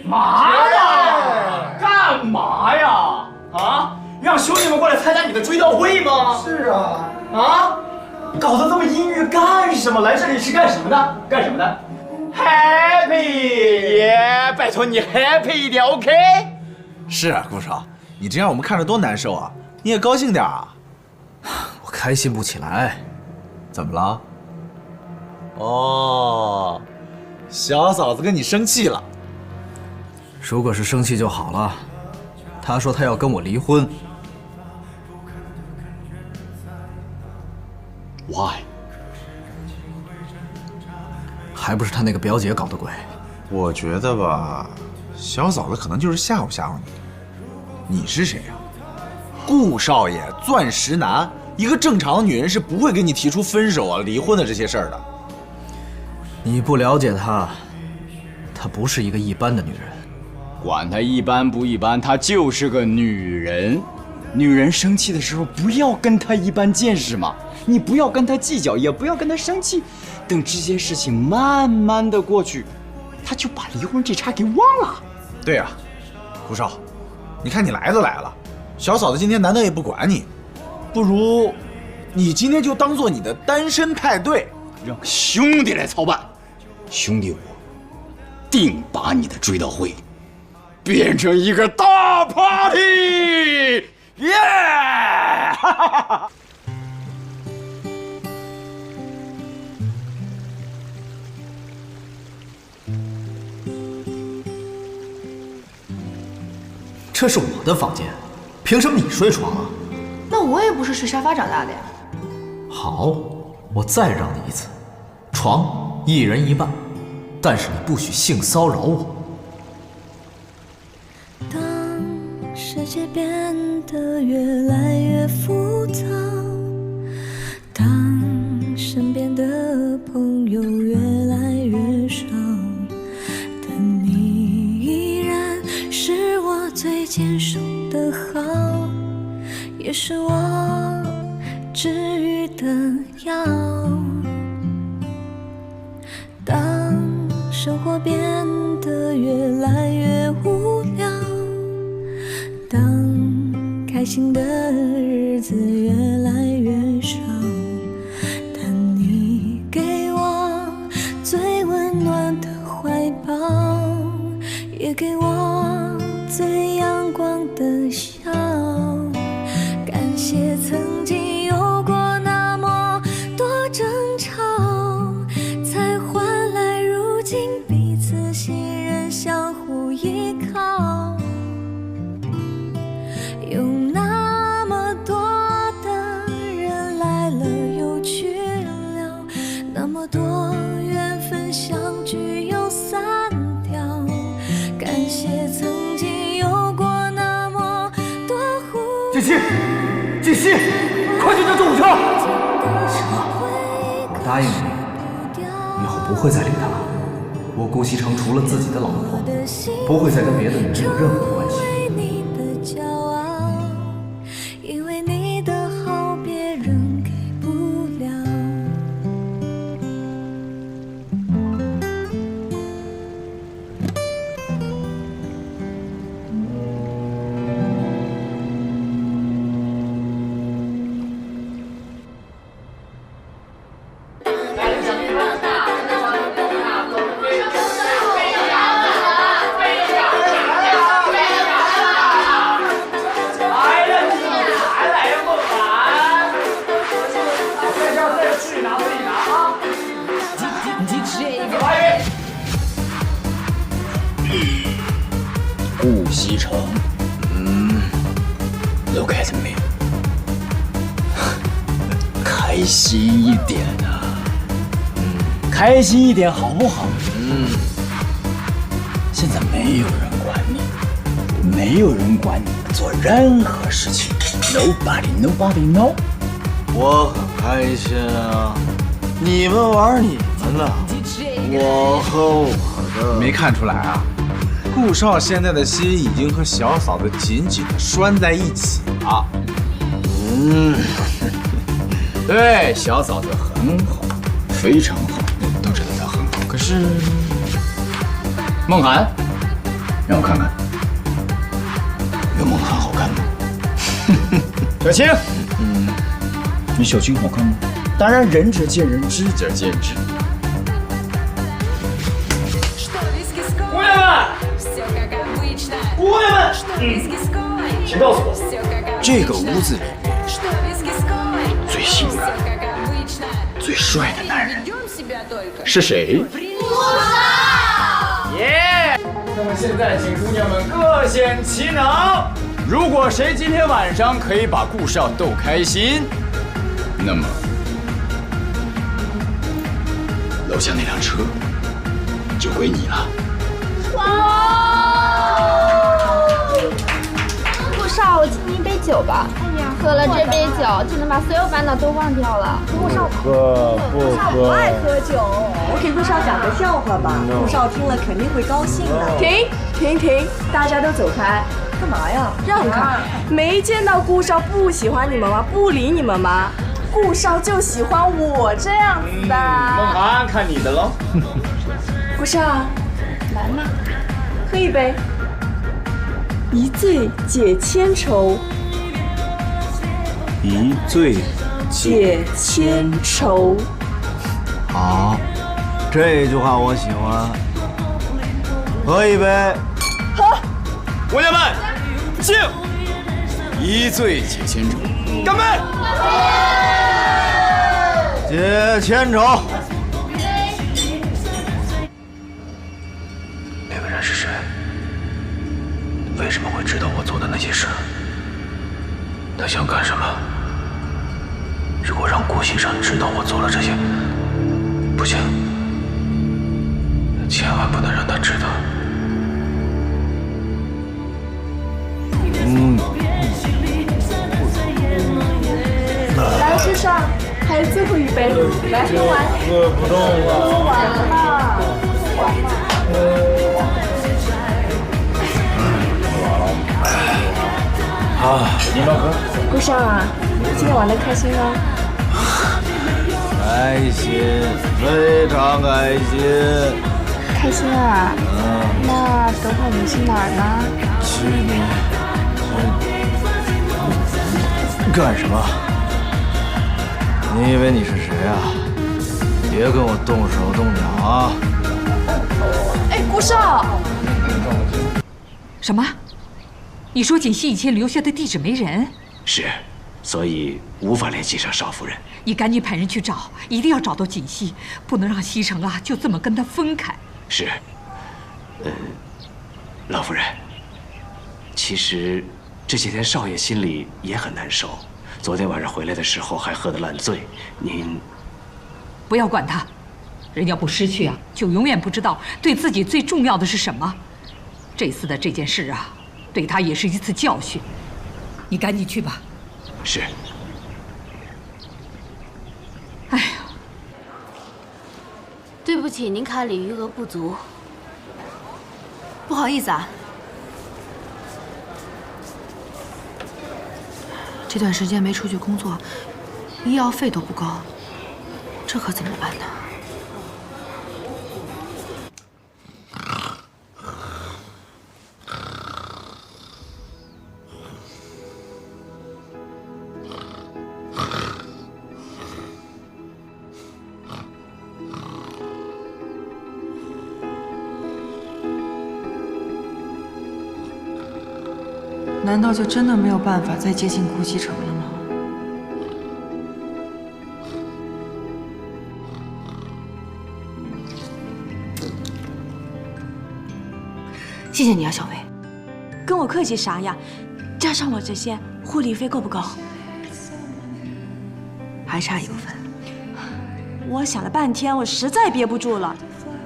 Speaker 16: 嘛呀？干嘛呀？啊？让兄弟们过来参加你的追悼会吗？
Speaker 15: 是啊。
Speaker 16: 啊？搞得这么阴郁干什么？来这里是干什么的？干什么的 ？Happy 耶！拜托你 happy 一点 ，OK？
Speaker 15: 是啊，顾少，你这让我们看着多难受啊！你也高兴点啊。
Speaker 2: 我开心不起来。
Speaker 15: 怎么了？哦，小嫂子跟你生气了。
Speaker 2: 如果是生气就好了。她说她要跟我离婚。
Speaker 7: Why？
Speaker 2: 还不是她那个表姐搞的鬼。
Speaker 15: 我觉得吧，小嫂子可能就是吓唬吓唬你。你是谁呀？顾少爷，钻石男。一个正常的女人是不会跟你提出分手啊、离婚的这些事儿的。
Speaker 2: 你不了解她，她不是一个一般的女人。
Speaker 7: 管她一般不一般，她就是个女人。女人生气的时候，不要跟她一般见识嘛。你不要跟她计较，也不要跟她生气。等这些事情慢慢的过去，她就把离婚这茬给忘了。
Speaker 15: 对呀，顾少，你看你来都来了，小嫂子今天难得也不管你。不如，你今天就当做你的单身派对，
Speaker 7: 让兄弟来操办。兄弟我定把你的追悼会变成一个大 party， 耶！
Speaker 2: 这是我的房间，凭什么你睡床啊？
Speaker 6: 那我也不是睡沙发长大的呀。
Speaker 2: 好，我再让你一次，床一人一半，但是你不许性骚扰我。
Speaker 17: 当世界变得越来越复杂，当身边的朋友越来越少，但你依然是我最坚守的好，也是我治愈的药。当生活变得越来越无聊，当开心的日子越来越少，但你给我最温暖的怀抱，也给我最阳光的笑。感谢曾经有过那么多争吵，才换来如今彼此信任，相互依靠。有那么多的人来了又去了，那么多缘分相聚又散掉。感谢曾经有过那么多呼
Speaker 16: 锦溪，锦溪，快去叫救护车！
Speaker 2: 我答应你，以后不会再理他了。我顾西城除了自己的老婆，不会再跟别的女人有任何关系。
Speaker 17: 骄傲，因为你的好别人给不了。
Speaker 7: 顾西城，look at me， 开心一点啊，开心一点好不好？现在没有人管你，没有人管你做任何事情 ，nobody know。
Speaker 15: 我很开心啊，你们玩你们的，我和我的。没看出来啊？顾少现在的心已经和小嫂子紧紧地拴在一起了。
Speaker 7: 对，小嫂子很好，非常好，都知道她很好。可是，梦涵，让我看看，有梦涵好看吗？小青，你小青好看吗？当然，仁者见仁，智者见智。姑娘们，姑娘们，请告诉我，这个屋子里最性感、最帅的男人是谁？顾少！耶！那么现在，请姑娘们各显其能。如果谁今天晚上可以把顾少逗开心，那么楼下那辆车就归你了。
Speaker 5: 顾少，我敬你一杯酒吧。哎呀，喝了这杯酒就能把所有烦恼都忘掉了。顾少
Speaker 3: 顾少不爱喝酒，我给顾少讲个笑话吧，顾少听了肯定会高兴的。
Speaker 13: 停，大家都走开。
Speaker 3: 干嘛呀？
Speaker 13: 让开！没见到顾少不喜欢你们吗？不理你们吗？顾少就喜欢我这样子的。
Speaker 7: 梦涵，看你的喽。
Speaker 13: 顾少，来嘛，喝一杯。一醉解千愁，
Speaker 15: 一醉
Speaker 13: 解千愁。
Speaker 2: 好，这句话我喜欢。喝一杯。
Speaker 13: 喝。
Speaker 7: 姑娘们，敬！一醉解千愁，干杯！
Speaker 2: 解千愁。
Speaker 7: 那个人是谁？
Speaker 8: 为什么会知道我做的那些事？他想干什么？如果让顾西山知道我做了这些，不行，千万不能让他知道。
Speaker 5: 来，先生，还有最后一杯，来喝完。
Speaker 14: 喝不动了。
Speaker 5: 喝完了。
Speaker 14: 啊，你们喝。
Speaker 5: 顾少啊，今天玩的开心吗？
Speaker 15: 开心，非常开心。
Speaker 5: 开心啊。那等会儿你去哪儿呢？
Speaker 15: 去你干什么？你以为你是谁啊？别跟我动手动脚啊！
Speaker 5: 哎，顾少。
Speaker 1: 什么？你说锦溪以前留下的地址没人？
Speaker 11: 是，所以无法联系上邵夫人。
Speaker 1: 你赶紧派人去找，一定要找到锦溪，不能让西城啊就这么跟他分开。
Speaker 11: 是，老夫人，其实这些天少爷心里也很难受。昨天晚上回来的时候还喝得烂醉，您
Speaker 1: 不要管他，人要不失去啊，就永远不知道对自己最重要的是什么。这次的这件事啊，对他也是一次教训。你赶紧去吧。
Speaker 11: 是。
Speaker 1: 哎呀，
Speaker 10: 对不起，您卡里余额不足。不好意思啊。这段时间没出去工作，医药费都不够，这可怎么办呢？
Speaker 3: 难道就真的没有办法再接近顾西城了吗？
Speaker 10: 谢谢你啊，小薇。
Speaker 13: 跟我客气啥呀？加上我这些护理费够不够？
Speaker 10: 还差1部分。
Speaker 13: 我想了半天，我实在憋不住了。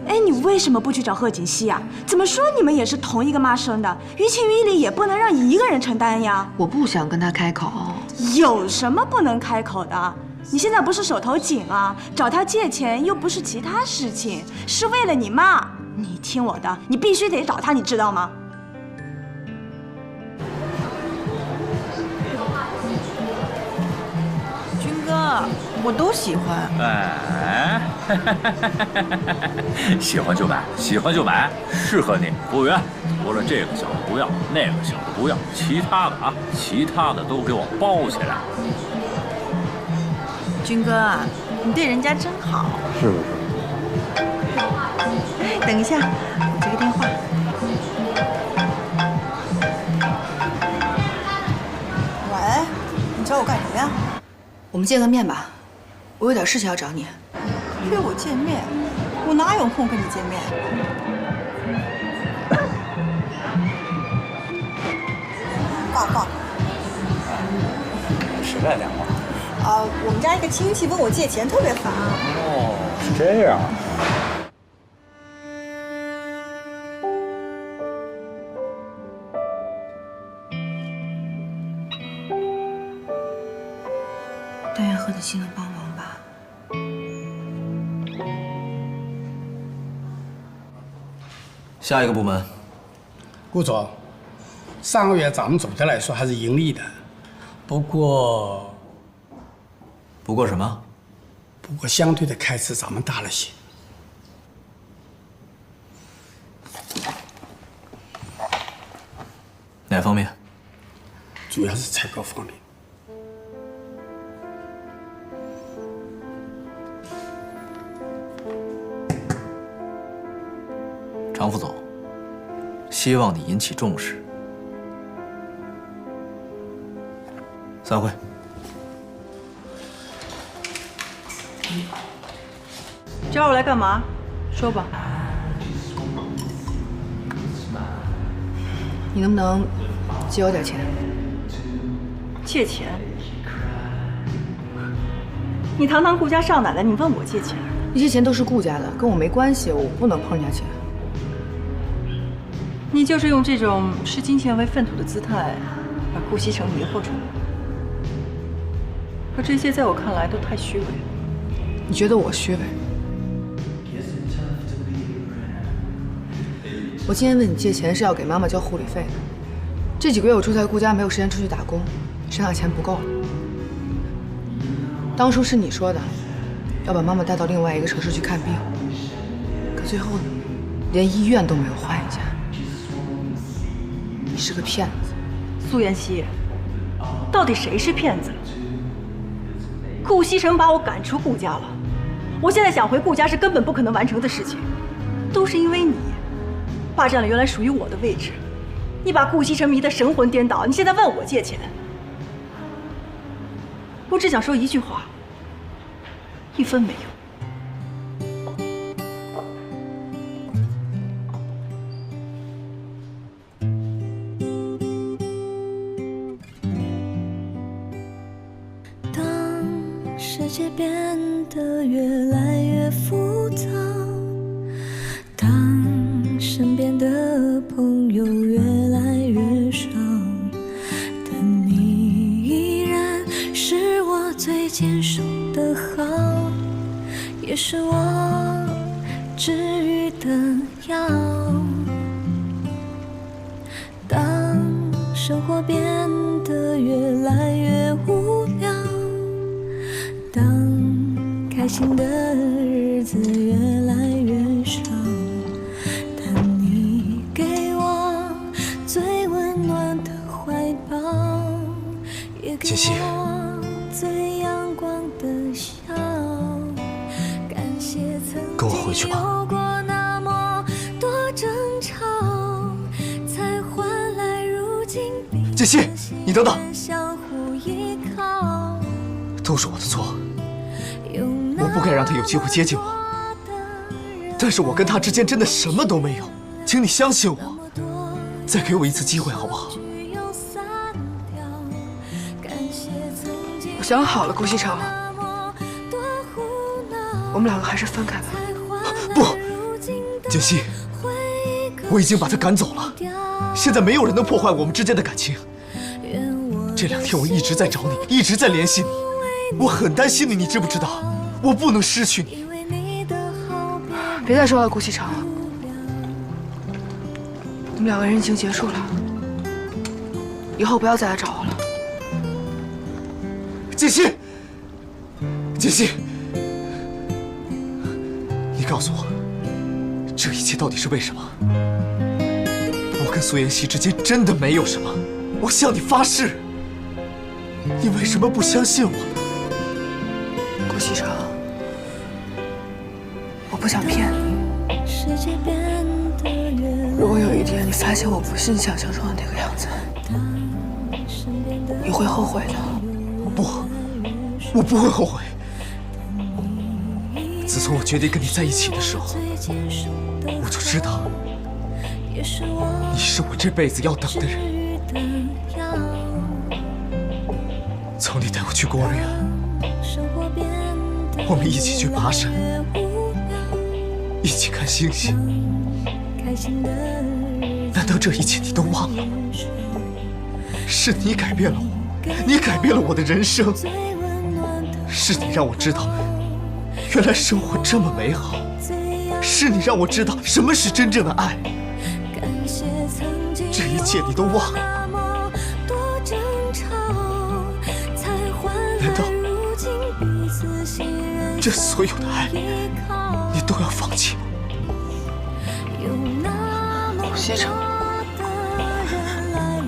Speaker 13: 哎，你为什么不去找贺锦熙呀？怎么说你们也是同一个妈生的，于情于理也不能让一个人承担呀。
Speaker 10: 我不想跟他开口。
Speaker 13: 有什么不能开口的？你现在不是手头紧啊，找他借钱又不是其他事情，是为了你妈。你听我的，你必须得找他，你知道吗？
Speaker 3: 军哥，我都喜欢。
Speaker 14: 哎，喜欢就买，喜欢就买，适合你。服务员，除了这个小的不要，那个小的不要，其他的啊，其他的都给我包起来。
Speaker 3: 军哥，你对人家真好。
Speaker 14: 是不是？
Speaker 3: 等一下，我接个电话。喂，你找我干什么呀？
Speaker 6: 我们见个面吧，我有点事情要找你。
Speaker 3: 约我见面？我哪有空跟你见面？挂。
Speaker 14: 谁来电话？
Speaker 3: 我们家一个亲戚问我借钱，特别烦。
Speaker 14: 哦，是这样。
Speaker 6: 但愿贺子熙能帮忙吧。
Speaker 2: 下一个部门，
Speaker 18: 顾总，上个月咱们总的来说还是盈利的，不过
Speaker 2: 什么？
Speaker 18: 不过相对的开支咱们大了些。
Speaker 2: 哪方面？
Speaker 18: 主要是采购方面。
Speaker 2: 常副总，希望你引起重视。散会。
Speaker 3: 叫我来干嘛？说吧。
Speaker 6: 你能不能借我点钱？
Speaker 12: 借钱？你堂堂顾家少奶奶，你问我借钱？
Speaker 6: 那些钱都是顾家的，跟我没关系，我不能碰人家钱。
Speaker 12: 你就是用这种视金钱为粪土的姿态，把顾西城迷惑住了。可这些在我看来都太虚伪了。
Speaker 6: 你觉得我虚伪？我今天问你借钱是要给妈妈交护理费的。这几个月我住在顾家，没有时间出去打工，身上钱不够了。当初是你说的，要把妈妈带到另外一个城市去看病，可最后呢，连医院都没有换一家。你是个骗子，
Speaker 12: 苏妍希，到底谁是骗子？顾西城把我赶出顾家了，我现在想回顾家是根本不可能完成的事情，都是因为你霸占了原来属于我的位置，你把顾西城迷得神魂颠倒，你现在问我借钱，我只想说一句话，一分没有。
Speaker 17: 世界变得越来越复杂，当身边的朋友越来越少，但你依然是我最坚守的好，也是我治愈的药。当生活变得越来越无聊，当开心的日子越来越少，但你给我最温暖的怀抱，也给我最阳光的笑。感谢曾经有过那么多争吵，才换来如今
Speaker 9: 杰西，你等等，
Speaker 17: 相互依靠。
Speaker 9: 都是我的错，我不该让他有机会接近我。但是我跟他之间真的什么都没有，请你相信我，再给我一次机会好不好？
Speaker 6: 我想好了，顾西城，我们两个还是分开吧。
Speaker 9: 不，杰西，我已经把他赶走了，现在没有人能破坏我们之间的感情。这2天我一直在找你，一直在联系你，我很担心你，你知不知道？我不能失去你。
Speaker 6: 别再说了，顾西城，我们2个人已经结束了，以后不要再来找我了。
Speaker 9: 杰西，杰西，你告诉我，这一切到底是为什么？我跟苏妍希之间真的没有什么，我向你发誓。你为什么不相信我呢？
Speaker 6: 顾西城，我不想骗你。如果有一天你发现我不是你想象中的那个样子，你会后悔的。
Speaker 9: 不，我不会后悔。自从我决定跟你在一起的时候，我就知道你是我这辈子要等的人。从你带我去孤儿院，我们一起去爬山，一起看星星，难道这一切你都忘了？是你改变了我，你改变了我的人生，是你让我知道原来生活这么美好，是你让我知道什么是真正的爱，这一切你都忘了？难道这所有的爱你都要放弃吗？
Speaker 6: 顾西城，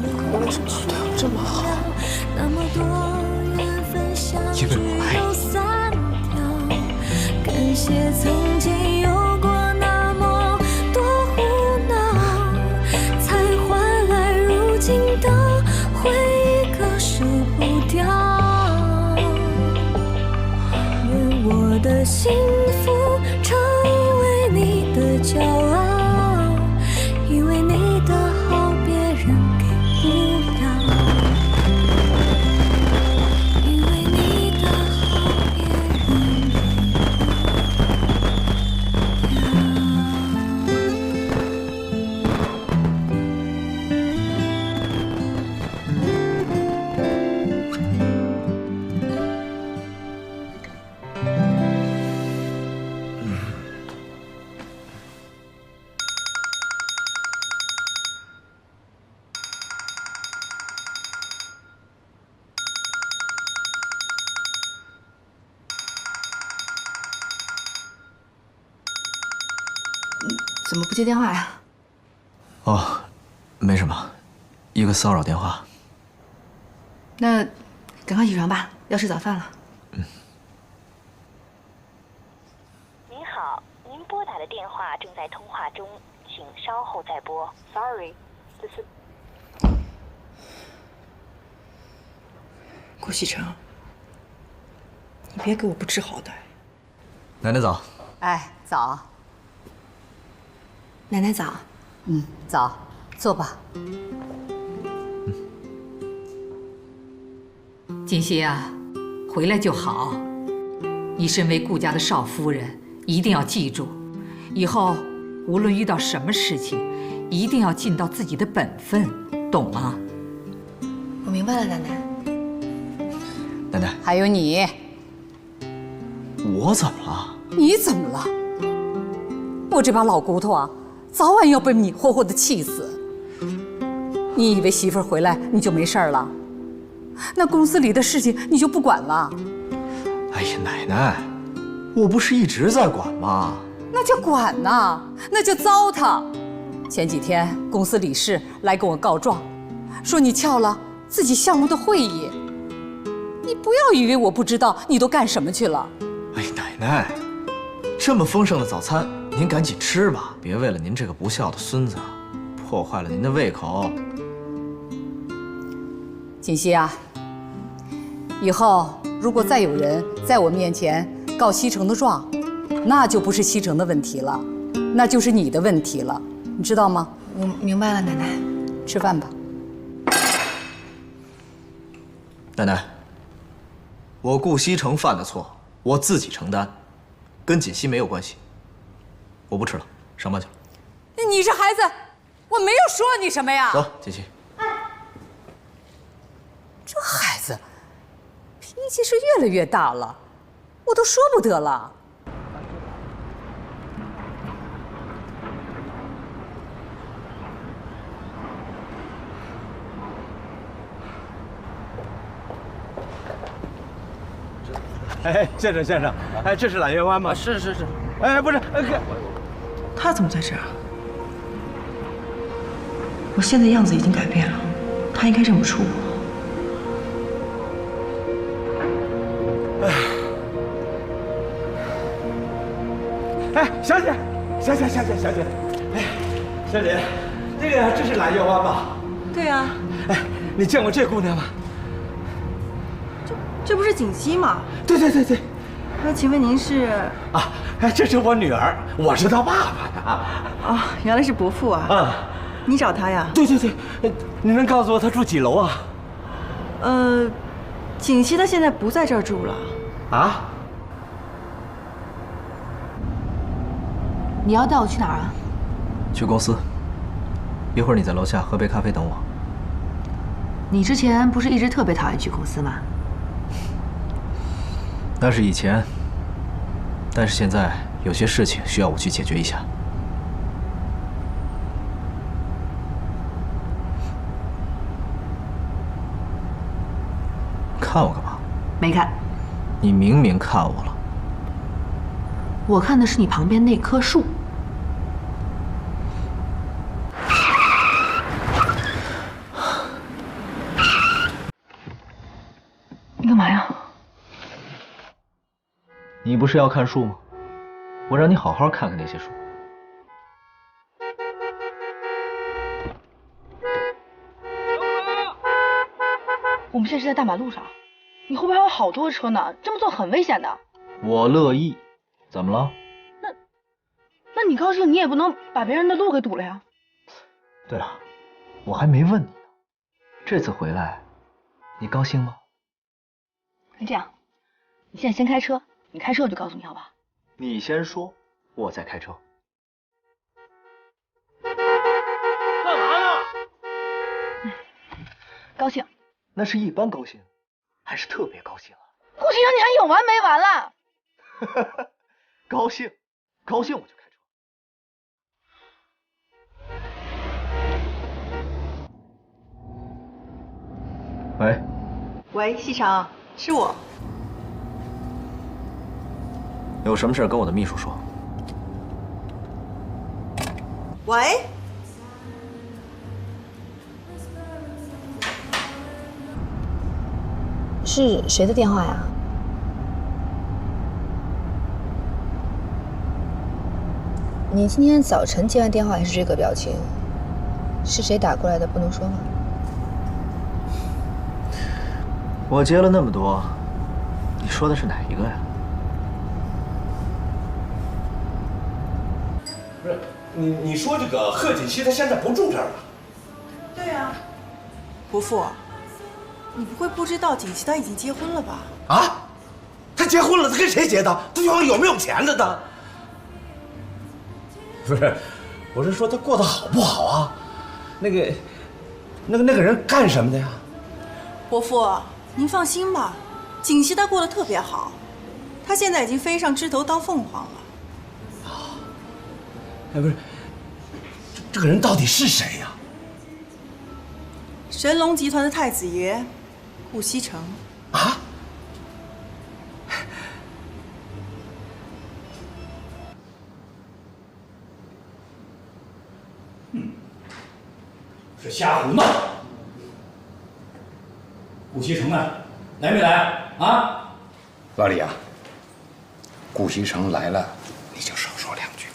Speaker 6: 你为什么要对我这么好？
Speaker 9: 因为我爱你。
Speaker 17: 感谢曾经有过那么多胡闹，才换来如今的回忆割舍不掉。愿我的幸福成为你的骄傲，因为你的好别人
Speaker 6: 怎么不接电话呀？
Speaker 2: 哦，没什么，一个骚扰电话。
Speaker 6: 那赶快起床吧，要吃早饭了。
Speaker 19: 您好，您拨打的电话正在通话中，请稍后再拨。Sorry， 这是。
Speaker 3: 顾西城，你别给我不知好歹。
Speaker 2: 奶奶早。
Speaker 1: 哎，早。
Speaker 6: 奶奶早。
Speaker 1: 早，坐吧。锦溪啊，回来就好。你身为顾家的少夫人，一定要记住，以后无论遇到什么事情，一定要尽到自己的本分，懂吗？
Speaker 6: 我明白了，奶奶。
Speaker 2: 奶奶，
Speaker 1: 还有你，
Speaker 2: 我怎么了？
Speaker 1: 你怎么了？我这把老骨头啊，早晚要被你活活的气死。你以为媳妇儿回来你就没事儿了？那公司里的事情你就不管了？
Speaker 2: 哎呀，奶奶，我不是一直在管吗？
Speaker 1: 那叫管呐，那叫糟蹋。前几天公司理事来跟我告状，说你撬了自己项目的会议。你不要以为我不知道你都干什么去了。
Speaker 2: 哎，奶奶，这么丰盛的早餐，您赶紧吃吧，别为了您这个不孝的孙子，破坏了您的胃口。
Speaker 1: 锦溪啊，以后如果再有人在我面前告西城的状，那就不是西城的问题了，那就是你的问题了，你知道吗？
Speaker 6: 我明白了，奶奶。
Speaker 1: 吃饭吧。
Speaker 2: 奶奶，我顾西城犯的错，我自己承担，跟锦溪没有关系。我不吃了，上班去了。
Speaker 1: 你这孩子，我没有说你什么呀。
Speaker 2: 走，锦溪。
Speaker 1: 这孩子脾气是越来越大了，我都说不得了。
Speaker 16: 哎，先生，哎，这是揽月湾吗？是。哎，不是，
Speaker 3: 他怎么在这儿？我现在样子已经改变了，他应该认不出我。
Speaker 16: 哎，小姐，哎，小姐，这是揽月湾吧？
Speaker 3: 对啊。
Speaker 16: 哎，你见过这姑娘吗？
Speaker 3: 这不是锦溪吗？
Speaker 16: 对。
Speaker 3: 那请问您是？
Speaker 16: 啊，哎，这是我女儿，我是她爸爸呀。
Speaker 3: 啊，原来是伯父啊。
Speaker 16: 啊，
Speaker 3: 你找他呀？
Speaker 16: 对，你能告诉我他住几楼啊？
Speaker 3: 锦溪他现在不在这儿住了。
Speaker 16: 啊？
Speaker 10: 你要带我去哪儿啊？
Speaker 2: 去公司。一会儿你在楼下喝杯咖啡等我。
Speaker 10: 你之前不是一直特别讨厌去公司吗？
Speaker 2: 那是以前，但是现在有些事情需要我去解决一下。看我干嘛？
Speaker 10: 没看。
Speaker 2: 你明明看我了。
Speaker 10: 我看的是你旁边那棵树。
Speaker 12: 你干嘛呀？
Speaker 2: 你不是要看树吗？我让你好好看看那些树。
Speaker 12: 我们现在是在大马路上，你后边还有好多车呢，这么做很危险的。
Speaker 2: 我乐意，怎么了？
Speaker 12: 那你高兴，你也不能把别人的路给堵了呀。
Speaker 2: 对了，我还没问你呢，这次回来，你高兴吗？
Speaker 12: 那这样，你现在先开车，你开车我就告诉你，好吧？
Speaker 2: 你先说，我再开车。
Speaker 16: 干嘛呢？
Speaker 12: 高兴。
Speaker 2: 那是一般高兴，还是特别高兴啊？
Speaker 12: 顾先生，你还有完没完了？
Speaker 2: 高兴我就开车。
Speaker 3: 喂，西城，是我。
Speaker 2: 有什么事跟我的秘书说。
Speaker 3: 喂，
Speaker 5: 是谁的电话呀？你今天早晨接完电话还是这个表情？是谁打过来的？不能说吗？
Speaker 2: 我接了那么多，你说的是哪一个呀？
Speaker 20: 不是你说这个贺锦熙他现在不住这儿了？
Speaker 3: 对呀。伯父，你不会不知道锦熙他已经结婚了吧？
Speaker 20: 啊？他结婚了？他跟谁结的？他对方有没有钱的他？不是，我是说他过得好不好啊？那个人干什么的呀？
Speaker 3: 伯父，您放心吧，锦熙他过得特别好，他现在已经飞上枝头当凤凰了。
Speaker 20: 哎，不是，这个人到底是谁呀？
Speaker 3: 神龙集团的太子爷，顾西城。
Speaker 20: 啊？
Speaker 16: 是瞎胡闹！顾西城呢？来没来啊？
Speaker 11: 老李啊，顾西城来了，你就少说两句。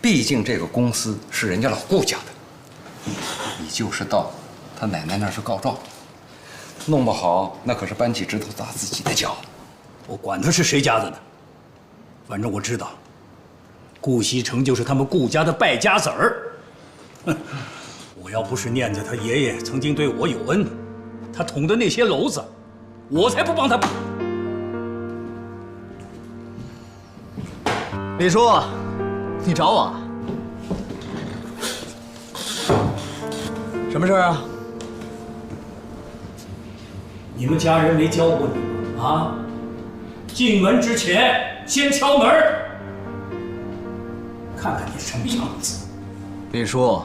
Speaker 11: 毕竟这个公司是人家老顾家的，你就是到他奶奶那儿去告状，弄不好那可是搬起石头砸自己的脚。
Speaker 16: 我管他是谁家的呢，反正我知道，顾西城就是他们顾家的败家子儿。哼！我要不是念着他爷爷曾经对我有恩，他捅的那些篓子，我才不帮他。
Speaker 2: 李叔，你找我啊？什么事啊？
Speaker 16: 你们家人没教过你吗？啊，进门之前先敲门，看看你什么样子。
Speaker 2: 李叔，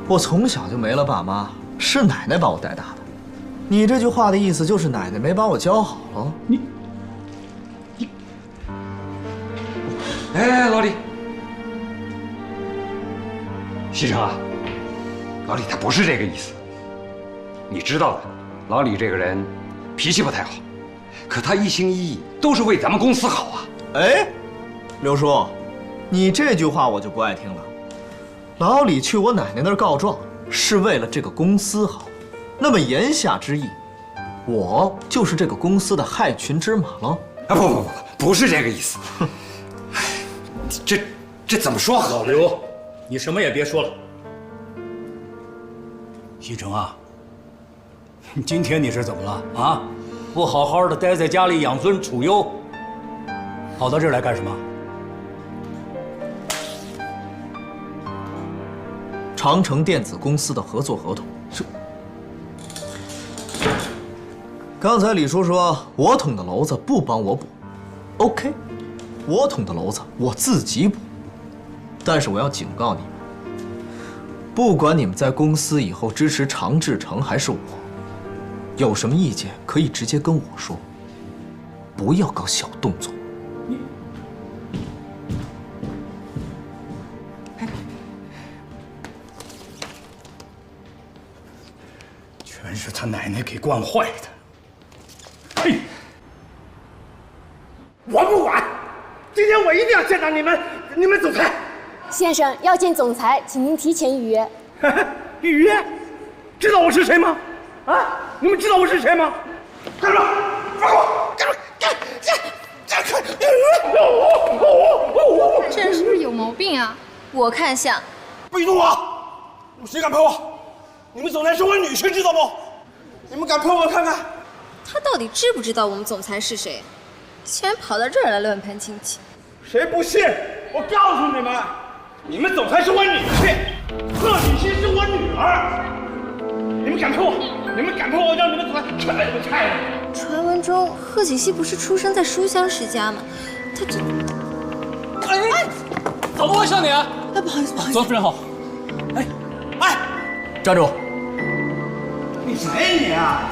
Speaker 2: 我从小就没了爸妈，是奶奶把我带大的。你这句话的意思就是奶奶没把我教好了？
Speaker 11: 哎，老李，西城啊，老李他不是这个意思。你知道的，老李这个人脾气不太好，可他一心一意都是为咱们公司好啊。
Speaker 2: 哎，刘叔，你这句话我就不爱听了。老李去我奶奶那儿告状，是为了这个公司好，那么言下之意，我就是这个公司的害群之马了？
Speaker 11: 啊，不是这个意思。这怎么说好？
Speaker 16: 老刘，你什么也别说了。西城啊，今天你是怎么了啊？不好好的待在家里养尊处优，跑到这儿来干什么？
Speaker 2: 长城电子公司的合作合同是。刚才李叔说我捅的篓子不帮我补 ，OK， 我捅的篓子我自己补。但是我要警告你们，不管你们在公司以后支持常志成还是我，有什么意见可以直接跟我说，不要搞小动作。
Speaker 16: 全是他奶奶给惯坏的。嘿，
Speaker 20: 我不管，今天我一定要见到你们总裁。
Speaker 21: 先生要见总裁，请您提前预约。
Speaker 20: 预约？知道我是谁吗？啊，你们知道我是谁吗？干什么？放我！干什么？
Speaker 22: 这人是不是有毛病啊？我看像。
Speaker 20: 别动我！谁敢碰我？你们总裁是我女婿，知道不？你们敢碰我看看？
Speaker 22: 他到底知不知道我们总裁是谁？竟然跑到这儿来乱攀亲戚。
Speaker 20: 谁不信？我告诉你们，你们总裁是我女婿，贺锦熙是我女儿。你们敢碰我？你们敢碰我，让你们总裁全部拆了！
Speaker 22: 传闻中，贺锦熙不是出生在书香世家吗？他这……
Speaker 16: 哎，怎么回事你？哎，
Speaker 3: 不好意思，不好意思。
Speaker 16: 左夫人好。
Speaker 2: 站住！
Speaker 20: 你谁你啊？